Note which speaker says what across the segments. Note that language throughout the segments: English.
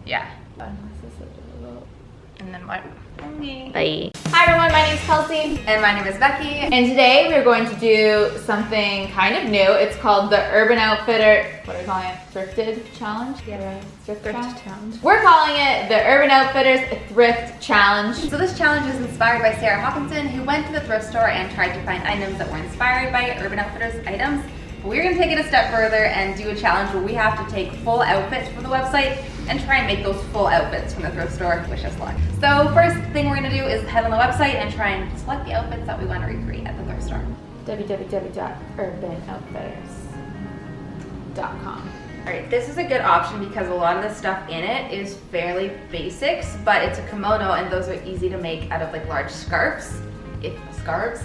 Speaker 1: Yeah. And then what?
Speaker 2: Bye.
Speaker 1: Hi everyone, my name is Kelsey.
Speaker 2: And my name is Becky.
Speaker 1: And today we're going to do something kind of new. It's called the Urban Outfitter, what are we calling it? Thrifted Challenge?
Speaker 2: Yeah,
Speaker 1: Thrift
Speaker 2: challenge.
Speaker 1: We're calling it the Urban Outfitters Thrift Challenge.
Speaker 2: So this challenge is inspired by Sarah Hawkinson, who went to the thrift store and tried to find items that were inspired by Urban Outfitters items. We're gonna take it a step further and do a challenge where we have to take full outfits from the website and try and make those full outfits from the thrift store. Wish us luck. So first thing we're gonna do is head on the website and try and select the outfits that we want to recreate at the thrift store.
Speaker 1: www.urbanoutfitters.com.
Speaker 2: All right, this is a good option because a lot of the stuff in it is fairly basics, but it's a kimono and those are easy to make out of like large scarves. Scarves.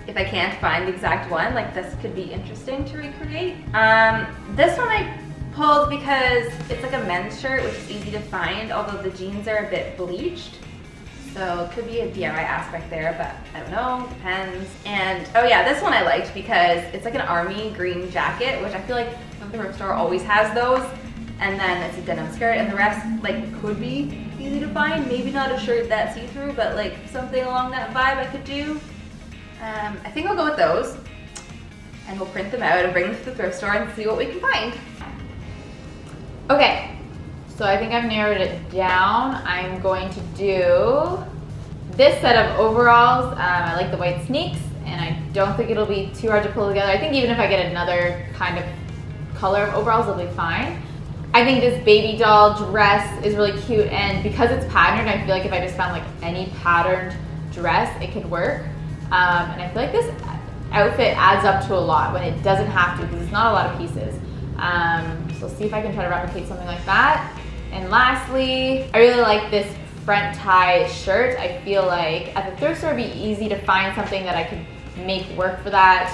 Speaker 2: If I can't find the exact one, like this could be interesting to recreate. This one I pulled because it's like a men's shirt, which is easy to find, although the jeans are a bit bleached. So it could be a DIY aspect there, but I don't know, depends. And oh yeah, this one I liked because it's like an army green jacket, which I feel like the thrift store always has those. And then it's a denim skirt, and the rest like could be easy to find. Maybe not a shirt that's see-through, but like something along that vibe I could do. I think I'll go with those, and we'll print them out and bring them to the thrift store and see what we can find.
Speaker 1: Okay, so I think I've narrowed it down. I'm going to do this set of overalls. I like the white sneaks, and I don't think it'll be too hard to pull together. I think even if I get another kind of color of overalls, it'll be fine. I think this baby doll dress is really cute, and because it's patterned, I feel like if I just found like any patterned dress, it could work. And I feel like this outfit adds up to a lot when it doesn't have to, because it's not a lot of pieces. So see if I can try to replicate something like that. And lastly, I really like this front tie shirt. I feel like at the thrift store it'd be easy to find something that I could make work for that.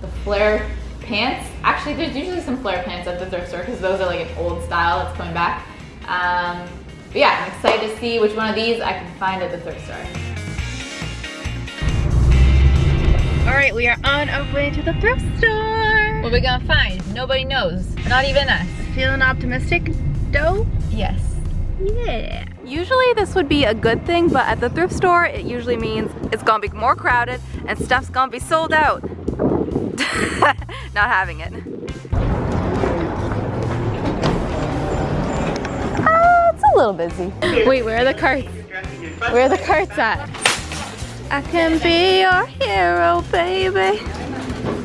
Speaker 1: The flare pants, actually there's usually some flare pants at the thrift store because those are like an old style that's coming back. But yeah, I'm excited to see which one of these I can find at the thrift store.
Speaker 2: All right, we are on our way to the thrift store.
Speaker 1: What are we gonna find? Nobody knows, not even us.
Speaker 2: Feeling optimistic, though?
Speaker 1: Yes.
Speaker 2: Yeah. Usually this would be a good thing, but at the thrift store, it usually means it's gonna be more crowded and stuff's gonna be sold out. Not having it. It's a little busy.
Speaker 1: Wait, where are the carts? Where are the carts at?
Speaker 2: I can be your hero, baby.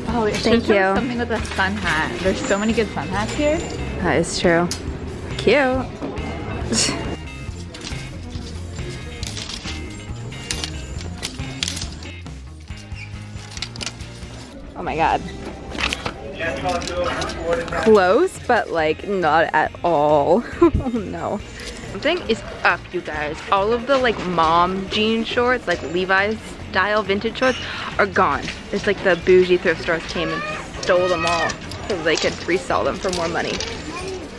Speaker 1: Oh,
Speaker 2: thank you.
Speaker 1: Something with a sun hat. There's so many good sun hats here.
Speaker 2: That is true. Cute. Oh my god. Close, but like not at all. Oh no. Something is up, you guys. All of the like mom jean shorts, like Levi's style vintage shorts, are gone. It's like the bougie thrift stores came and stole them all so they could resell them for more money.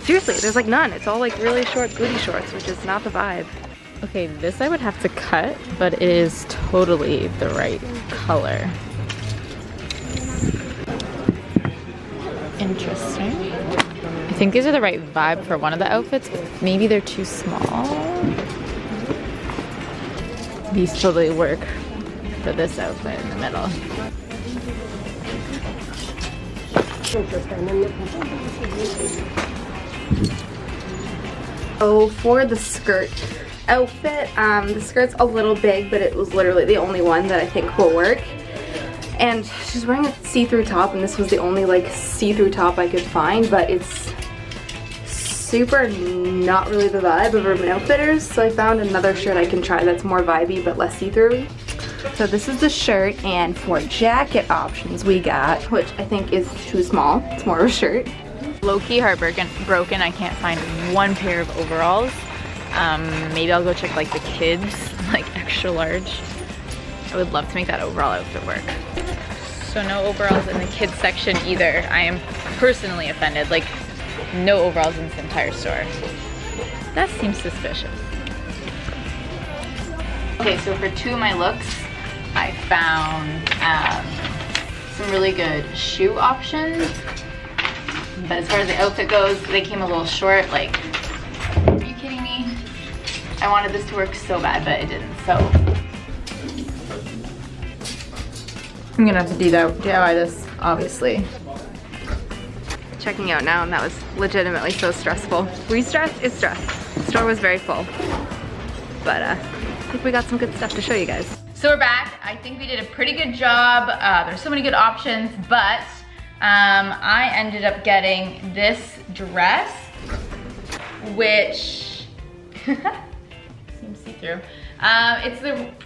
Speaker 2: Seriously, there's like none. It's all like really short booty shorts, which is not the vibe.
Speaker 1: Okay, this I would have to cut, but it is totally the right color. Interesting. I think these are the right vibe for one of the outfits, but maybe they're too small. These totally work for this outfit in the middle.
Speaker 2: Oh, for the skirt outfit, the skirt's a little big, but it was literally the only one that I think will work. And she's wearing a see-through top, and this was the only like see-through top I could find, but it's super not really the vibe of Urban Outfitters, so I found another shirt I can try that's more vibey but less see-through. So this is the shirt, and for jacket options we got, which I think is too small, it's more of a shirt.
Speaker 1: Low-key heartbroken, I can't find one pair of overalls. Maybe I'll go check like the kids, like extra large. I would love to make that overall outfit work. So no overalls in the kids section either. I am personally offended, like no overalls in this entire store. That seems suspicious. Okay, so for two of my looks, I found some really good shoe options. But as far as the outfit goes, they came a little short. Like kidding me? I wanted this to work so bad, but it didn't, so. I'm gonna have to DIY this, obviously.
Speaker 2: Checking out now, and that was legitimately so stressful. We stress is stress. The store was very full. But I think we got some good stuff to show you guys.
Speaker 1: So we're back. I think we did a pretty good job. There's so many good options, but I ended up getting this dress, which seems see-through. It's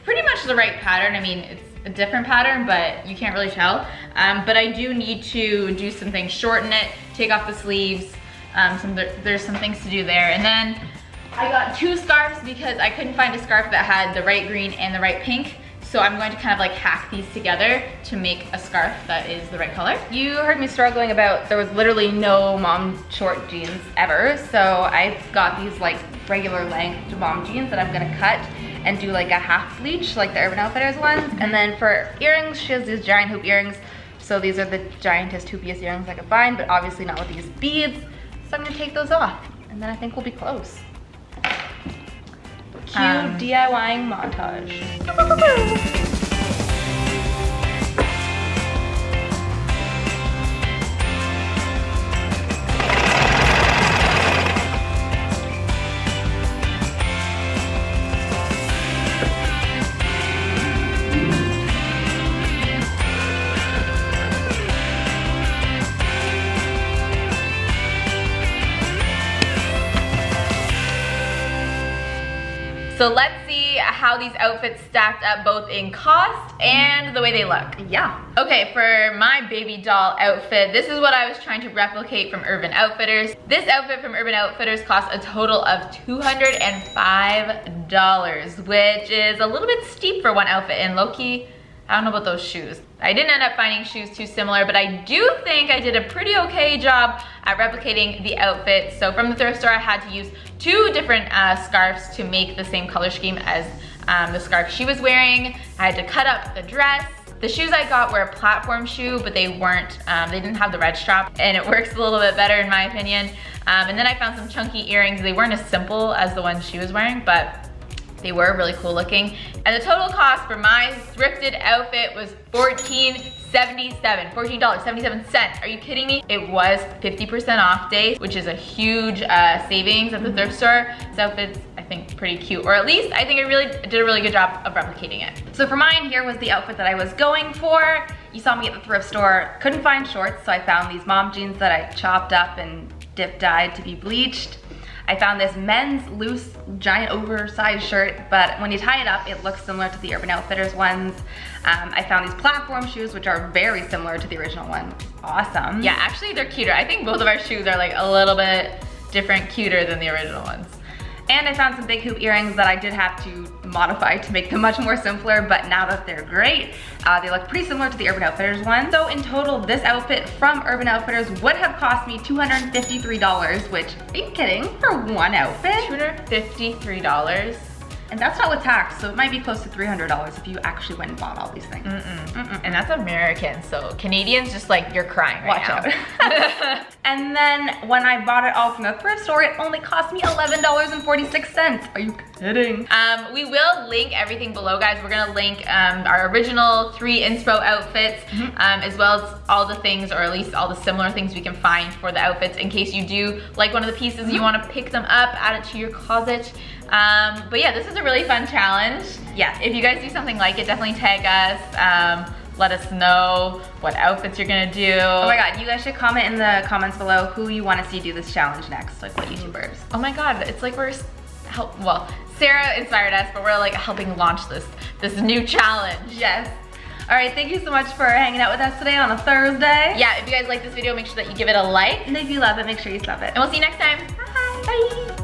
Speaker 1: pretty much the right pattern. I mean, it's a different pattern, but you can't really tell. But I do need to do some things, shorten it, take off the sleeves. There's some things to do there. And then I got 2 scarves because I couldn't find a scarf that had the right green and the right pink. So I'm going to kind of like hack these together to make a scarf that is the right color. You heard me struggling about, there was literally no mom short jeans ever. So I got these like regular length mom jeans that I'm gonna cut and do like a half bleach, like the Urban Outfitters ones. And then for earrings, she has these giant hoop earrings. So these are the giantest, hoopiest earrings I could find, but obviously not with these beads. So I'm gonna take those off, and then I think we'll be close. Cute DIYing montage. So let's see how these outfits stacked up both in cost and the way they look.
Speaker 2: Yeah.
Speaker 1: Okay, for my baby doll outfit, this is what I was trying to replicate from Urban Outfitters. This outfit from Urban Outfitters cost a total of $205, which is a little bit steep for one outfit, and low-key, I don't know about those shoes. I didn't end up finding shoes too similar, but I do think I did a pretty okay job at replicating the outfit. So from the thrift store, I had to use 2 different scarves to make the same color scheme as the scarf she was wearing. I had to cut up the dress. The shoes I got were a platform shoe, but they weren't, they didn't have the red strap, and it works a little bit better in my opinion. And then I found some chunky earrings. They weren't as simple as the ones she was wearing, but they were really cool looking. And the total cost for my thrifted outfit was $14.77. Are you kidding me? It was 50% off day, which is a huge savings at the thrift store. This outfit's, I think, pretty cute, or at least I think I really did a really good job of replicating it.
Speaker 2: So for mine, here was the outfit that I was going for. You saw me at the thrift store, couldn't find shorts, so I found these mom jeans that I chopped up and dip dyed to be bleached. I found this men's loose, giant oversized shirt, but when you tie it up, it looks similar to the Urban Outfitters ones. I found these platform shoes, which are very similar to the original one. Awesome.
Speaker 1: Yeah, actually they're cuter. I think both of our shoes are like a little bit different, cuter than the original ones.
Speaker 2: And I found some big hoop earrings that I did have to modify to make them much more simpler, but now that they're great, they look pretty similar to the Urban Outfitters one. So in total, this outfit from Urban Outfitters would have cost me $253, which, are you kidding, for one outfit?
Speaker 1: $253.
Speaker 2: And that's not with tax, so it might be close to $300 if you actually went and bought all these things.
Speaker 1: And that's American, so Canadians just like, you're crying right now.
Speaker 2: Watch out. And then when I bought it all from the thrift store, it only cost me $11.46. Are you kidding?
Speaker 1: We will link everything below, guys. We're gonna link our original 3 inspo outfits, as well as all the things, or at least all the similar things we can find for the outfits in case you do like one of the pieces, you wanna pick them up, add it to your closet. But yeah, this is a really fun challenge.
Speaker 2: Yeah.
Speaker 1: If you guys do something like it, definitely tag us. Let us know what outfits you're gonna do.
Speaker 2: Oh my God, you guys should comment in the comments below who you wanna see do this challenge next, like what YouTubers.
Speaker 1: Oh my God, it's like we're well, Sarah inspired us, but we're like helping launch this new challenge.
Speaker 2: Yes. All right, thank you so much for hanging out with us today on a Thursday.
Speaker 1: Yeah, if you guys like this video, make sure that you give it a like.
Speaker 2: And if you love it, make sure you sub it.
Speaker 1: And we'll see you next time.
Speaker 2: Bye.
Speaker 1: Bye.